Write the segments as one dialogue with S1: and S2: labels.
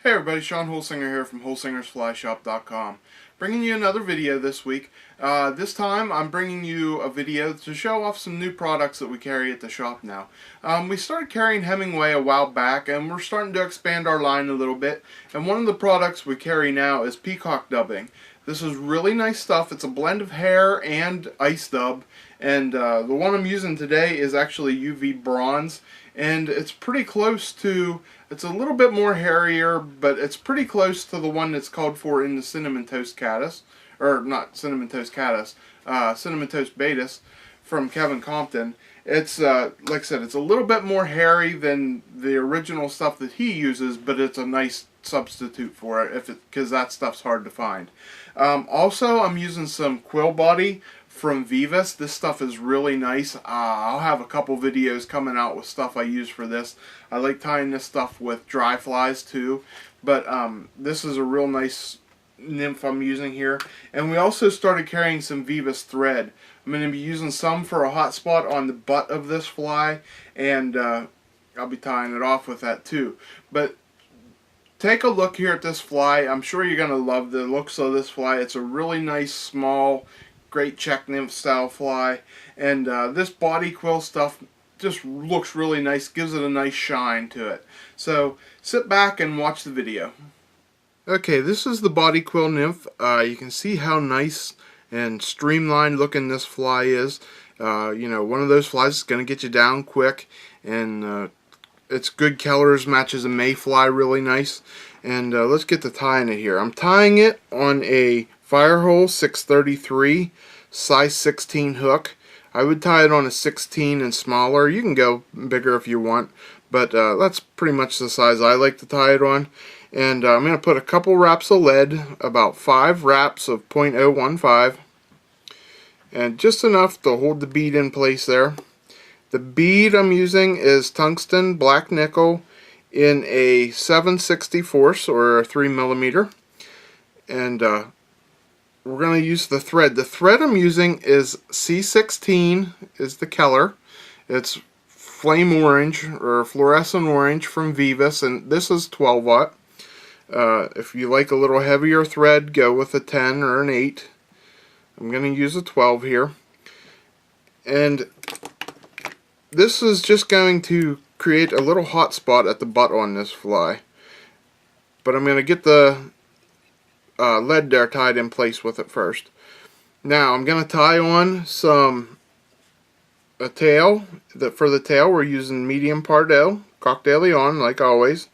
S1: Hey everybody, Sean Holsinger here from HolsingersFlyShop.com. Bringing you another video this week. This time I'm bringing you a video to show off some new products that we carry at the shop now. We started carrying Hemingway a while back and we're starting to expand our line a little bit. And one of the products we carry now is Peacock Dubbing. This is really nice stuff. It's a blend of hair and ice dub. And the one I'm using today is actually UV bronze. And it's pretty close to, it's a little bit more hairier, but it's pretty close to the one that's called for in the Cinnamon Toast Caddis, or not Cinnamon Toast Caddis, Cinnamon Toast Betis from Kevin Compton. It's, like I said, it's a little bit more hairy than the original stuff that he uses, but it's a nice substitute for it, because that stuff's hard to find. Also, I'm using some Quill body from Vivas. This stuff is really nice. I'll have a couple videos coming out with stuff I use for this. I like tying this stuff with dry flies too, but this is a real nice nymph I'm using here. And we also started carrying some Vivas thread. I'm going to be using some for a hot spot on the butt of this fly, and I'll be tying it off with that too. But take a look here at this fly. I'm sure you're going to love the looks of this fly. It's a really nice, small, great check nymph style fly, and this body quill stuff just looks really nice, gives it a nice shine to it. So sit back and watch the video. Okay, this is the body quill nymph. You can see how nice and streamlined looking this fly is. You know, one of those flies is going to get you down quick, and it's good colors, matches a mayfly really nice. And let's get to tying it here. I'm tying it on a Firehole 633 size 16 hook. I would tie it on a 16 and smaller. You can go bigger if you want, but that's pretty much the size I like to tie it on. And I'm going to put a couple wraps of lead, about 5 wraps of .015, and just enough to hold the bead in place there. The bead I'm using is tungsten black nickel in a 7/64 or a 3mm, and we're going to use the thread. The thread I'm using is C16 is the color. It's flame orange or fluorescent orange from Vivas, and this is 12 watt. If you like a little heavier thread, go with a 10 or an 8. I'm going to use a 12 here. And this is just going to create a little hot spot at the butt on this fly. But I'm going to get the lead there tied in place with it first. Now I'm going to tie on a tail. For the tail we're using medium Pardo, Coq de Leon, like always.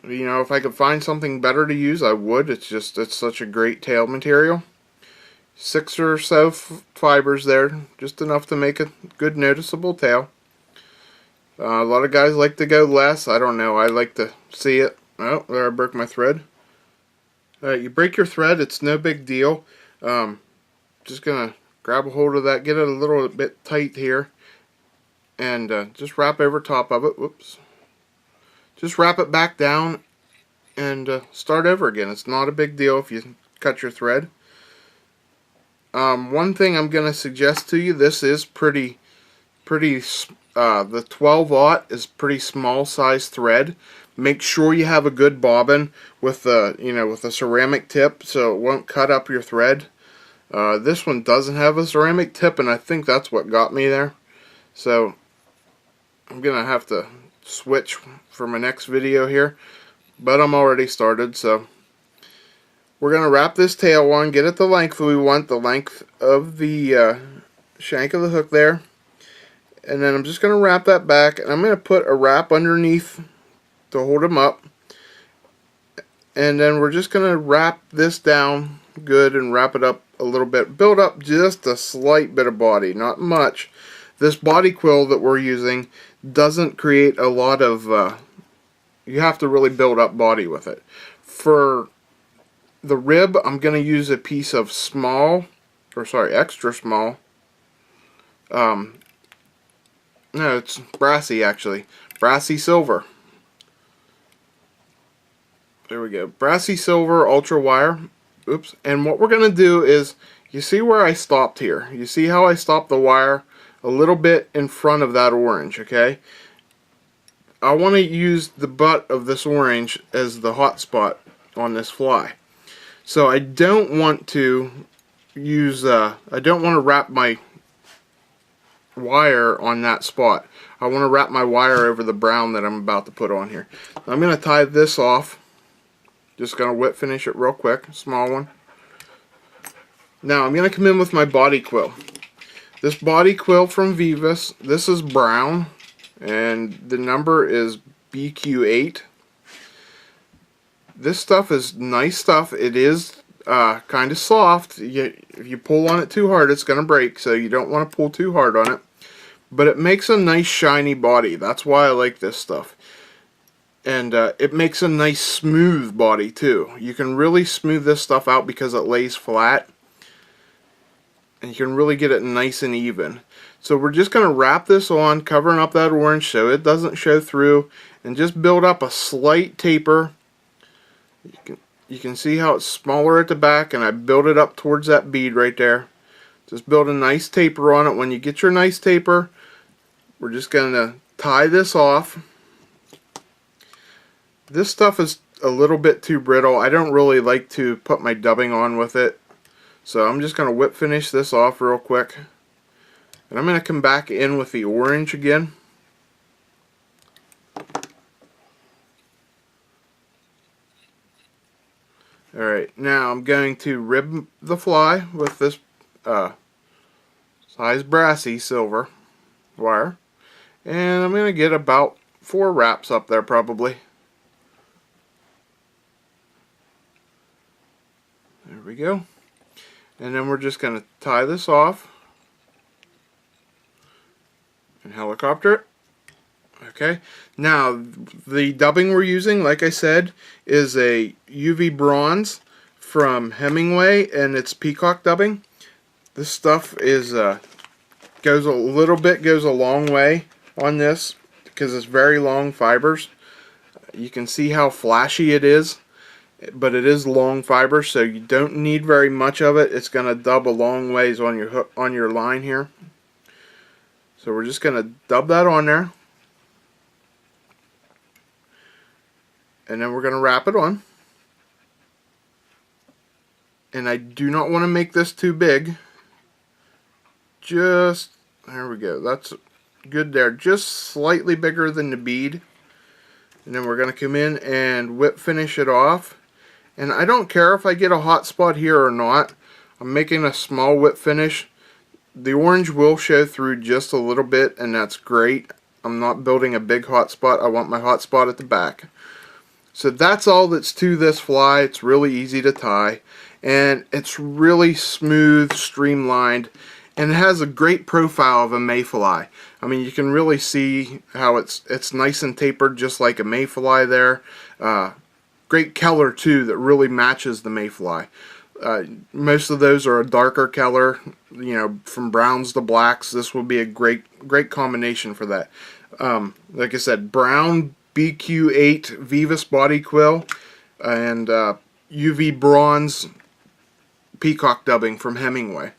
S1: You know, if I could find something better to use, I would. It's such a great tail material. 6 or so fibers there, just enough to make a good noticeable tail. A lot of guys like to go less. I don't know. I like to see it. Oh, there I broke my thread. You break your thread, it's no big deal. Just gonna grab a hold of that, get it a little bit tight here, and just wrap over top of it. Whoops. Just wrap it back down and start over again. It's not a big deal if you cut your thread. One thing I'm gonna suggest to you, this is pretty the 12 aught is pretty small size thread. Make sure you have a good bobbin with with a ceramic tip so it won't cut up your thread. This one doesn't have a ceramic tip, and I think that's what got me there. So I'm gonna have to switch for my next video here, but I'm already started. So we're gonna wrap this tail on, get it the length we want, the length of the shank of the hook there, and then I'm just gonna wrap that back, and I'm gonna put a wrap underneath to hold them up, and then we're just gonna wrap this down good and wrap it up a little bit, build up just a slight bit of body, not much. This body quill that we're using doesn't create a lot of you have to really build up body with it. For the rib, I'm gonna use a piece of extra small, no, it's brassy actually, brassy silver. There we go. Brassy silver ultra wire. Oops. And what we're going to do is, you see where I stopped here? You see how I stopped the wire a little bit in front of that orange, okay? I want to use the butt of this orange as the hot spot on this fly. So I don't want to use, I don't want to wrap my wire on that spot. I want to wrap my wire over the brown that I'm about to put on here. I'm going to tie this off. Just going to whip finish it real quick, small one. Now I'm going to come in with my body quill. This body quill from Vivus, this is brown, and the number is BQ8. This stuff is nice stuff. It is kind of soft. If you pull on it too hard, it's going to break, so you don't want to pull too hard on it. But it makes a nice shiny body. That's why I like this stuff. And it makes a nice smooth body too. You can really smooth this stuff out because it lays flat. And you can really get it nice and even. So we're just going to wrap this on, covering up that orange so it doesn't show through, and just build up a slight taper. You can see how it's smaller at the back, and I build it up towards that bead right there. Just build a nice taper on it. When you get your nice taper, we're just going to tie this off. This stuff is a little bit too brittle. I don't really like to put my dubbing on with it. So I'm just going to whip finish this off real quick. And I'm going to come back in with the orange again. Alright, now I'm going to rib the fly with this size brassy silver wire. And I'm going to get about 4 wraps up there probably. There we go. And then we're just going to tie this off and helicopter it. Okay, now the dubbing we're using, like I said, is a UV bronze from Hemingway, and it's Peacock Dubbing. This stuff is goes a long way on this because it's very long fibers. You can see how flashy it is, but it is long fiber, so you don't need very much of it. It's going to dub a long ways on your hook, on your line here. So we're just going to dub that on there, and then we're going to wrap it on. And I do not want to make this too big. Just, there we go. That's good there. Just slightly bigger than the bead. And then we're going to come in and whip finish it off. And I don't care if I get a hot spot here or not. I'm making a small whip finish. The orange will show through just a little bit, and that's great. I'm not building a big hot spot. I want my hot spot at the back. So that's all that's to this fly. It's really easy to tie, and it's really smooth, streamlined, and it has a great profile of a mayfly. I mean, you can really see how it's nice and tapered, just like a mayfly there. Great color too that really matches the mayfly. Most of those are a darker color, you know, from browns to blacks. This would be a great combination for that. Like I said, brown BQ8 Vivus body quill and UV bronze Peacock Dubbing from Hemingway.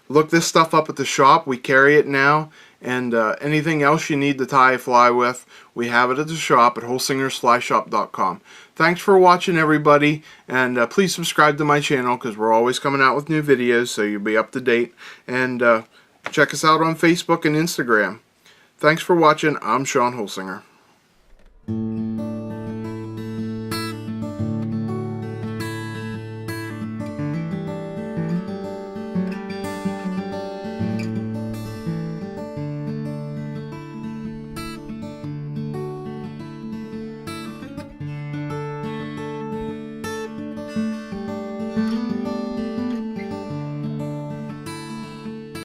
S1: Look this stuff up at the shop. We carry it now, and anything else you need to tie a fly with, we have it at the shop at holsingersflyshop.com. Thanks for watching, everybody, and please subscribe to my channel because we're always coming out with new videos, so you'll be up to date. And check us out on Facebook and Instagram. Thanks for watching. I'm Sean Holsinger.